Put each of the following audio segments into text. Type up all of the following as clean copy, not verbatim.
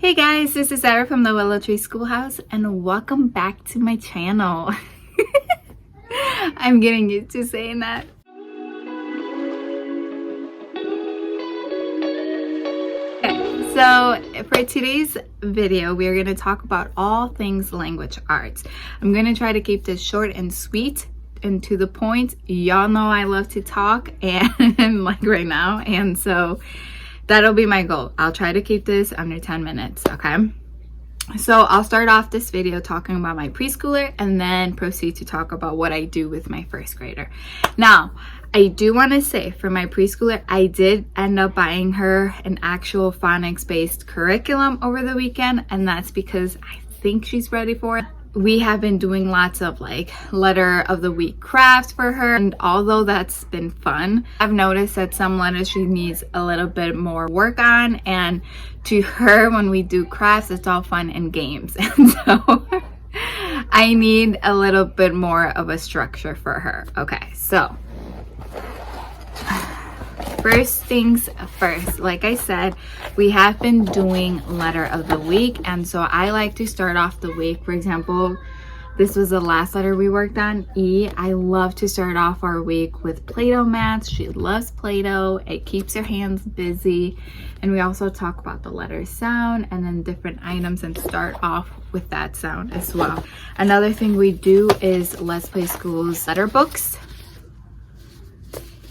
Hey guys, this is Sarah from the Willow Tree Schoolhouse and welcome back to my channel. I'm getting used to saying that. Okay, so for today's video, we are going to talk about all things language arts. I'm going to try to keep this short and sweet and to the point. Y'all know I love to talk and like right now, and so that'll be my goal. I'll try to keep this under 10 minutes, okay? So I'll start off this video talking about my preschooler and then proceed to talk about what I do with my first grader. Now, I do want to say for my preschooler, I did end up buying her an actual phonics-based curriculum over the weekend, and that's because I think she's ready for it. We have been doing lots of like letter of the week crafts for her, and although that's been fun, I've noticed that some letters she needs a little bit more work on, and to her when we do crafts it's all fun and games, and so I need a little bit more of a structure for her. Okay, so first things first, like I said, we have been doing letter of the week, and so I like to start off the week. For example, this was the last letter we worked on, E. I love to start off our week with Play-Doh mats. She loves Play-Doh. It keeps her hands busy, and we also talk about the letter sound and then different items and start off with that sound as well. Another thing we do is Let's Play School's letter books.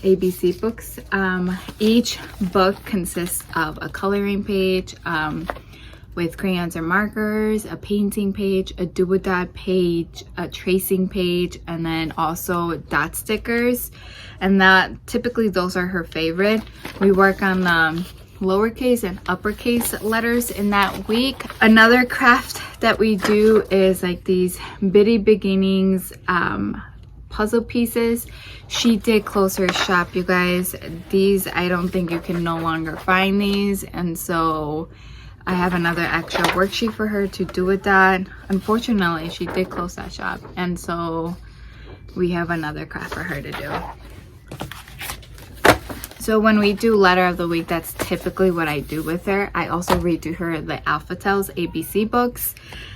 ABC books. Each book consists of a coloring page with crayons or markers, a painting page, a do-a-dot page, a tracing page, and then also dot stickers. And that typically those are her favorite. We work on lowercase and uppercase letters in that week. Another craft that we do is like these bitty beginnings puzzle pieces. She did close her shop, you guys. These, I don't think you can no longer find these, and so I have another extra worksheet for her to do with that. Unfortunately, she did close that shop, and so we have another craft for her to do. So when we do letter of the week, that's typically what I do with her. I also read to her the Alphatel's ABC books.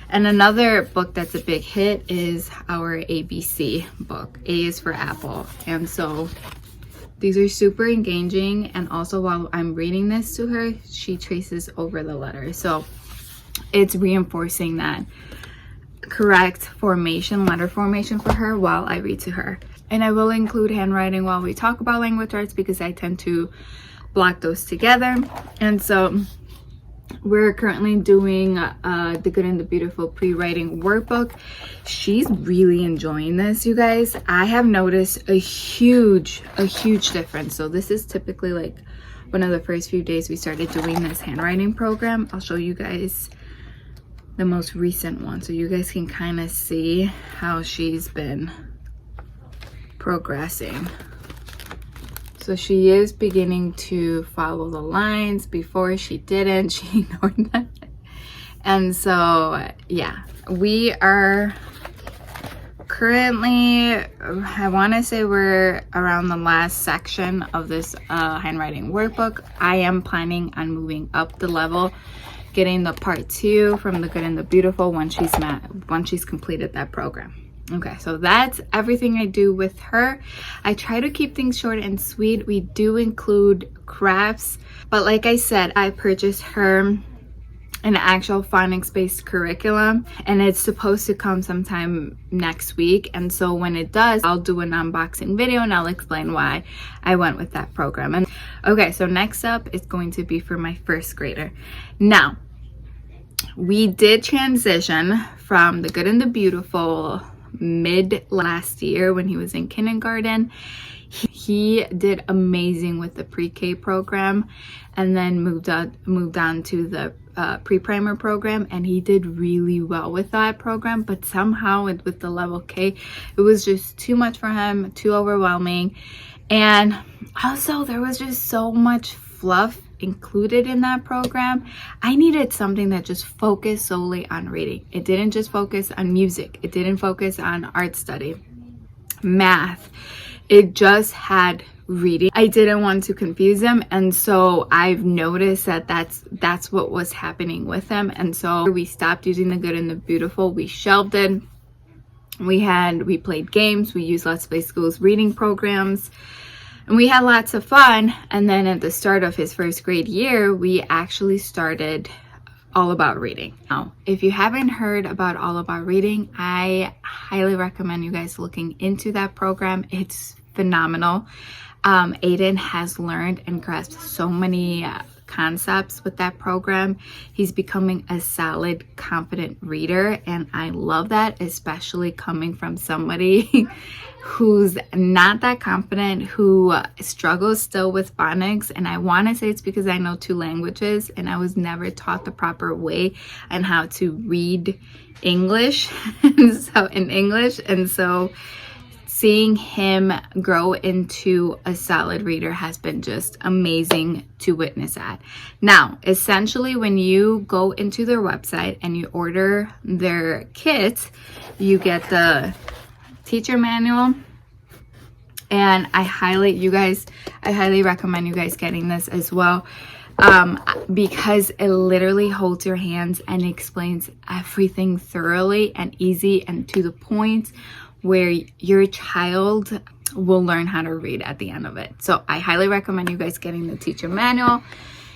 And another book that's a big hit is our ABC book. A is for Apple. And so these are super engaging. And also while I'm reading this to her, she traces over the letters. So it's reinforcing that correct formation, letter formation for her while I read to her. And I will include handwriting while we talk about language arts because I tend to block those together. And so we're currently doing the Good and the Beautiful pre-writing workbook. She's really enjoying this, you guys. I have noticed a huge difference. So this is typically like one of the first few days we started doing this handwriting program. I'll show you guys the most recent one so you guys can kind of see how she's been progressing. So she is beginning to follow the lines. Before she didn't, she ignored that. And so yeah, we are currently, I want to say we're around the last section of this handwriting workbook. I am planning on moving up the level, getting the part 2 from the Good and the Beautiful once she's completed that program. Okay, so that's everything I do with her. I try to keep things short and sweet. We do include crafts, but like I said, I purchased her an actual phonics-based curriculum, and it's supposed to come sometime next week. And so when it does, I'll do an unboxing video and I'll explain why I went with that program. And okay, so next up is going to be for my first grader. Now, we did transition from the Good and the Beautiful mid last year when he was in kindergarten. He did amazing with the pre-K program and then moved on to the pre-primer program, and he did really well with that program. But somehow with the level K, it was just too much for him, too overwhelming. And also there was just so much fluff included in that program. I needed something that just focused solely on reading. It didn't just focus on music. It didn't focus on art study, math. It just had reading. I didn't want to confuse him, and so I've noticed that that's what was happening with him. And so we stopped using the good and the beautiful. We shelved it. We played games. We used Let's Play School's reading programs, and we had lots of fun. And then at the start of his first grade year, we actually started All About Reading. Now, if you haven't heard about All About Reading, I highly recommend you guys looking into that program. It's phenomenal. Aiden has learned and grasped so many concepts with that program. He's becoming a solid, confident reader, and I love that, especially coming from somebody who's not that confident, who struggles still with phonics. And I want to say it's because I know 2 languages and I was never taught the proper way on how to read English. And so seeing him grow into a solid reader has been just amazing to witness at. Now, essentially, when you go into their website and you order their kit, you get the teacher manual. And I highly recommend you guys getting this as well, because it literally holds your hands and explains everything thoroughly and easy and to the point, where your child will learn how to read at the end of it. So I highly recommend you guys getting the teacher manual.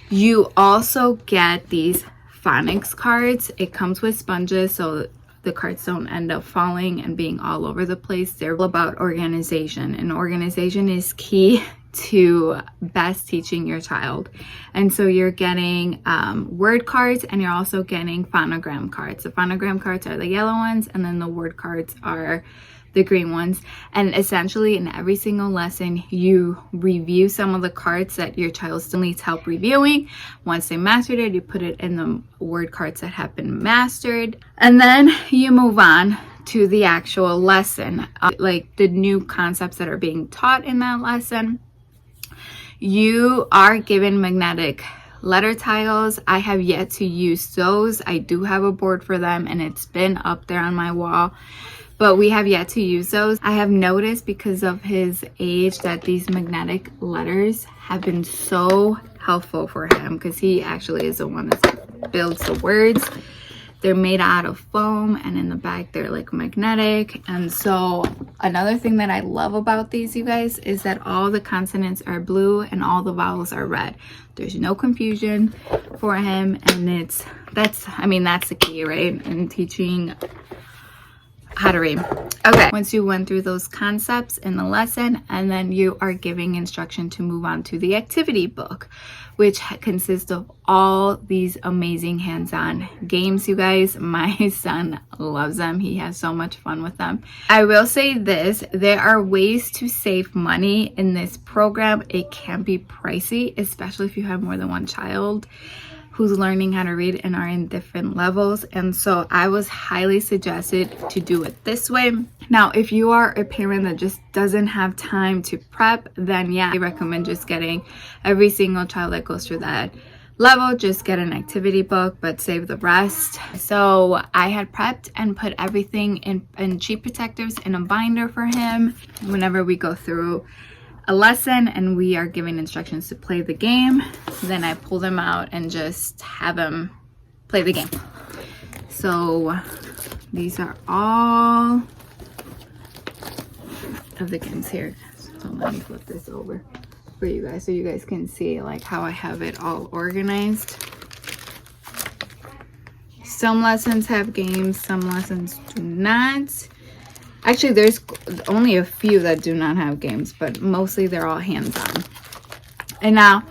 You also get these phonics cards. It comes with sponges, so the cards don't end up falling and being all over the place. They're all about organization, and organization is key to best teaching your child. And so you're getting word cards, and you're also getting phonogram cards. The phonogram cards are the yellow ones, and then the word cards are the green ones. And essentially in every single lesson, you review some of the cards that your child still needs help reviewing. Once they mastered it, you put it in the word cards that have been mastered, and then you move on to the actual lesson, like the new concepts that are being taught in that lesson. You are given magnetic letter tiles. I have yet to use those. I do have a board for them, and it's been up there on my wall, but we have yet to use those. I have noticed, because of his age, that these magnetic letters have been so helpful for him, because he actually is the one that builds the words. They're made out of foam, and in the back they're like magnetic. And so another thing that I love about these, you guys, is that all the consonants are blue and all the vowels are red. There's no confusion for him, and that's the key, right, in teaching how to read. Okay, once you went through those concepts in the lesson, and then you are giving instruction to move on to the activity book, which consists of all these amazing hands-on games, you guys. My son loves them. He has so much fun with them. I will say this, there are ways to save money in this program. It can be pricey, especially if you have more than one child who's learning how to read and are in different levels. And so I was highly suggested to do it this way. Now, if you are a parent that just doesn't have time to prep, then yeah, I recommend just getting every single child that goes through that level, just get an activity book, but save the rest. So I had prepped and put everything in sheet protectors in a binder for him. Whenever we go through a lesson and we are giving instructions to play the game, then I pull them out and just have him play the game. So these are all of the games here. So let me flip this over for you guys so you guys can see like how I have it all organized. Some lessons have games, some lessons do not. Actually, there's only a few that do not have games, but mostly they're all hands-on. And now,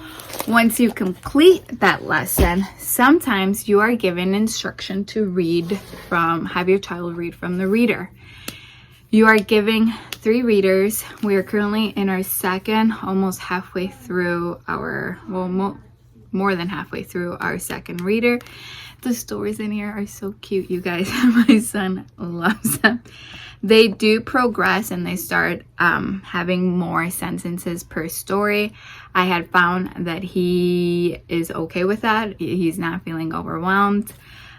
once you complete that lesson, sometimes you are given instruction to have your child read from the reader. You are giving 3 readers. We are currently in our second, almost halfway through more than halfway through our second reader. The stories in here are so cute, you guys. My son loves them. They do progress and they start having more sentences per story. I had found that he is okay with that. He's not feeling overwhelmed.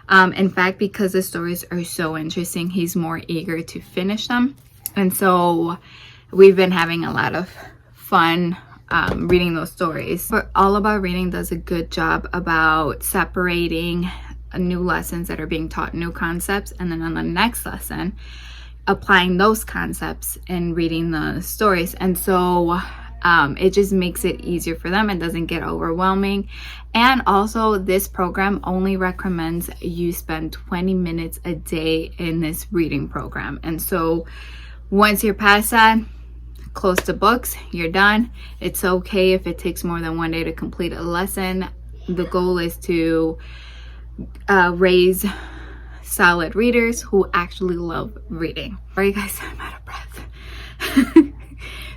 In fact, because the stories are so interesting, he's more eager to finish them. And so we've been having a lot of fun reading those stories. But All About Reading does a good job about separating new lessons that are being taught, new concepts, and then on the next lesson applying those concepts and reading the stories. And so it just makes it easier for them. It doesn't get overwhelming. And also, this program only recommends you spend 20 minutes a day in this reading program. And so once you're past that, close the books, you're done. It's okay if it takes more than one day to complete a lesson. The goal is to raise solid readers who actually love reading. Sorry guys, I'm out of breath.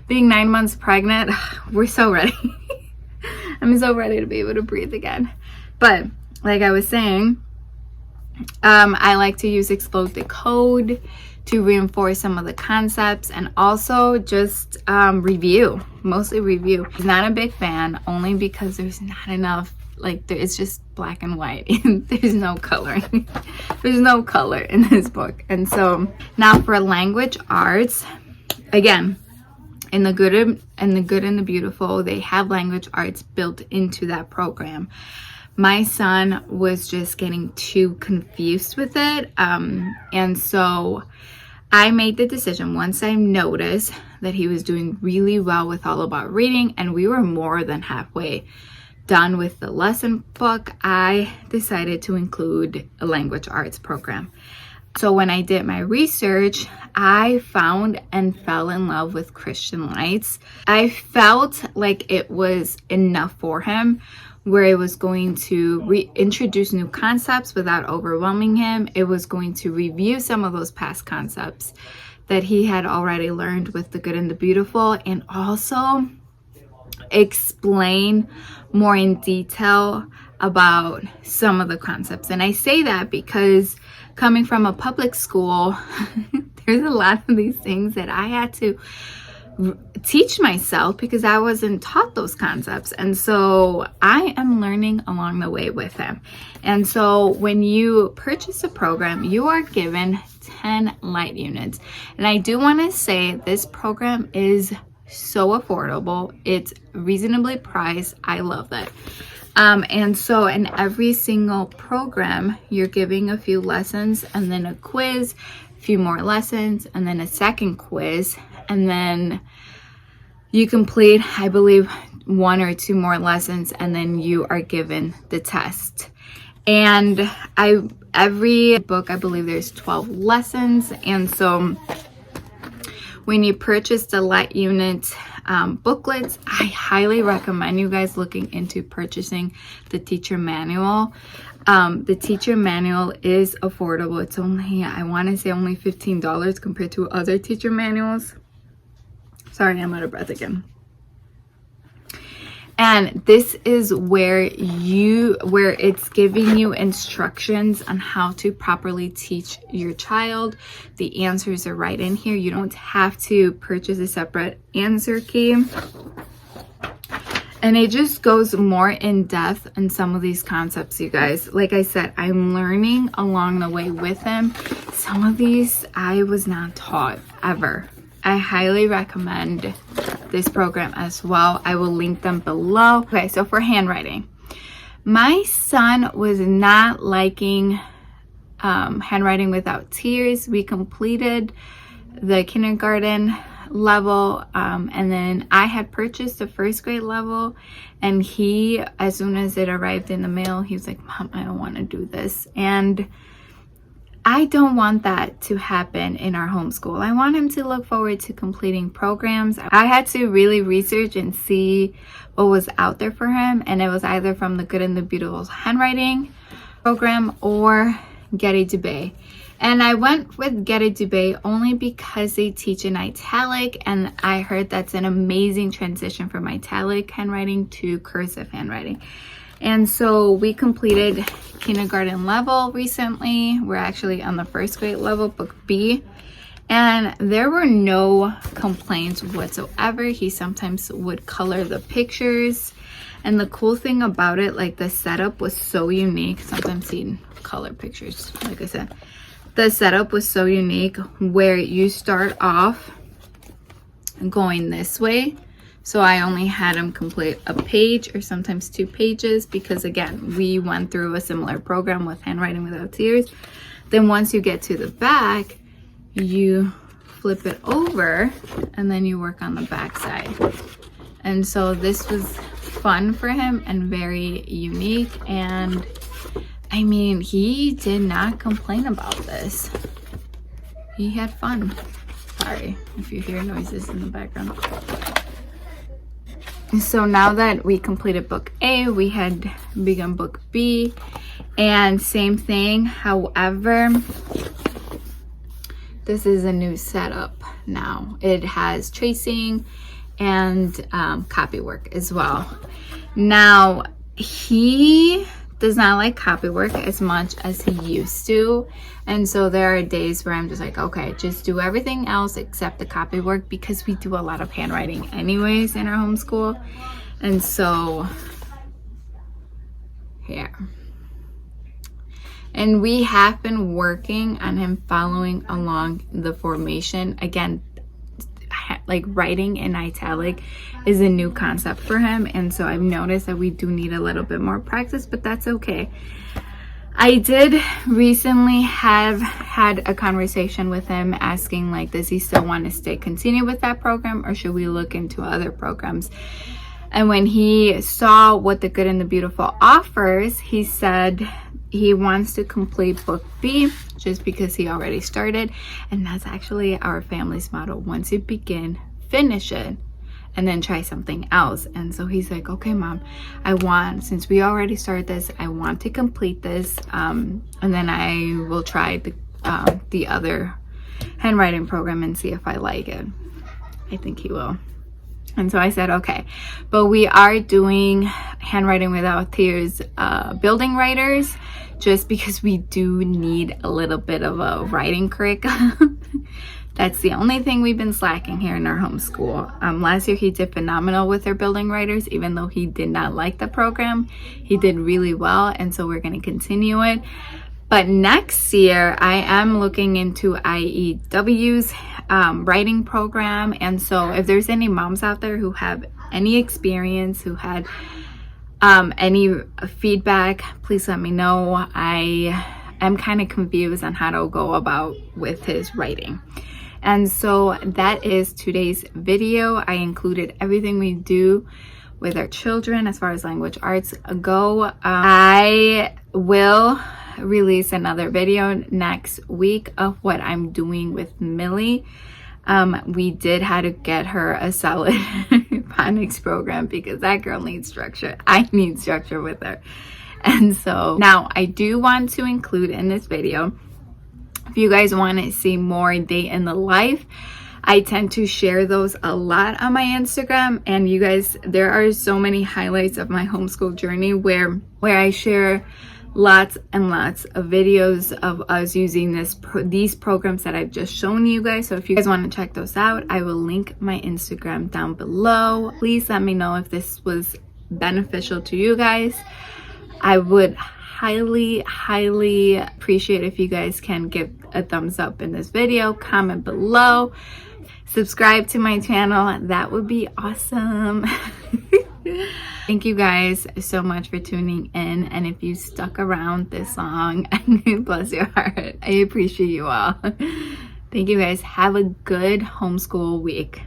Being 9 months pregnant, we're so ready. I'm so ready to be able to breathe again. But like I was saying, I like to use Explode the Code to reinforce some of the concepts, and also just review, mostly review. I'm not a big fan, only because there's not enough, like it's just black and white. There's no coloring. There's no color in this book. And so now for language arts, again, in the Good and the Beautiful, they have language arts built into that program. My son was just getting too confused with it, and so I made the decision, once I noticed that he was doing really well with All About Reading, and we were more than halfway done with the lesson book, I decided to include a language arts program. So when I did my research, I found and fell in love with Christian Lights. I felt like it was enough for him, where it was going to reintroduce new concepts without overwhelming him. It was going to review some of those past concepts that he had already learned with the Good and the Beautiful, and also explain more in detail about some of the concepts. And I say that because coming from a public school, there's a lot of these things that I had to teach myself because I wasn't taught those concepts. And so I am learning along the way with him. And so when you purchase a program, you are given 10 light units. And I do want to say this program is so affordable. It's reasonably priced. I love that. And so in every single program, you're giving a few lessons and then a quiz, a few more lessons, and then a second quiz. And then you complete, I believe, 1 or 2 more lessons, and then you are given the test. And every book, I believe there's 12 lessons. And so when you purchase the light unit booklets, I highly recommend you guys looking into purchasing the teacher manual. The teacher manual is affordable. It's only, I want to say only $15 compared to other teacher manuals. Sorry, I'm out of breath again. And this is where it's giving you instructions on how to properly teach your child. The answers are right in here. You don't have to purchase a separate answer key. And it just goes more in depth in some of these concepts, you guys. Like I said, I'm learning along the way with him. Some of these I was not taught ever. I highly recommend this program as well. I will link them below. Okay, so for handwriting, my son was not liking handwriting without tears. We completed the kindergarten level, and then I had purchased the first grade level, and he, as soon as it arrived in the mail, he was like, Mom, I don't want to do this. And I don't want that to happen in our homeschool. I want him to look forward to completing programs. I had to really research and see what was out there for him, and it was either from the Good and the Beautiful handwriting program or Getty Dubé. And I went with Getty Dubé only because they teach in italic, and I heard that's an amazing transition from italic handwriting to cursive handwriting. And so we completed kindergarten level recently. We're actually on the first grade level, book B. And there were no complaints whatsoever. He sometimes would color the pictures. And the cool thing about it, like the setup was so unique. Sometimes he'd color pictures, like I said. The setup was so unique where you start off going this way. So I only had him complete a page or sometimes 2 pages because, again, we went through a similar program with Handwriting Without Tears. Then once you get to the back, you flip it over and then you work on the back side. And so this was fun for him and very unique. And I mean, he did not complain about this. He had fun. Sorry if you hear noises in the background. So now that we completed book A, we had begun book B, and same thing. However, this is a new setup now. It has tracing and copy work as well. Now, he does not like copy work as much as he used to. And so there are days where I'm just like, okay, just do everything else except the copy work, because we do a lot of handwriting anyways in our homeschool. And so, yeah. And we have been working on him following along the formation. Again, like writing in italic is a new concept for him, and so I've noticed that we do need a little bit more practice, but that's okay. I did recently have had a conversation with him asking, like, does he still want to continue with that program, or should we look into other programs? And when he saw what the Good and the Beautiful offers, he said he wants to complete book B just because he already started. And that's actually our family's motto: once you begin, finish it and then try something else. And so he's like, okay, Mom, since we already started this, I want to complete this, and then I will try the other handwriting program and see if I like it. I think he will. And so I said, okay, but we are doing Handwriting Without Tears building writers, just because we do need a little bit of a writing curriculum. That's the only thing we've been slacking here in our homeschool. Last year he did phenomenal with our building writers, even though he did not like the program. He did really well, and so we're going to continue it. But next year, I am looking into IEW's writing program. And so if there's any moms out there who have any experience, who had any feedback, please let me know. I am kind of confused on how to go about with his writing. And so that is today's video. I included everything we do with our children as far as language arts go. I will release another video next week of what I'm doing with Millie. We did have to get her a solid phonics program because that girl needs structure. I need structure with her. And so now I do want to include in this video, if you guys want to see more day in the life, I tend to share those a lot on my Instagram. And you guys, there are so many highlights of my homeschool journey where I share lots and lots of videos of us using these programs that I've just shown you guys. So if you guys want to check those out, I will link my Instagram down below. Please let me know if this was beneficial to you guys. I would highly appreciate if you guys can give a thumbs up in this video, comment below, subscribe to my channel. That would be awesome. Thank you guys so much for tuning in, and if you stuck around this long, bless your heart, I appreciate you all. Thank you guys. Have a good homeschool week.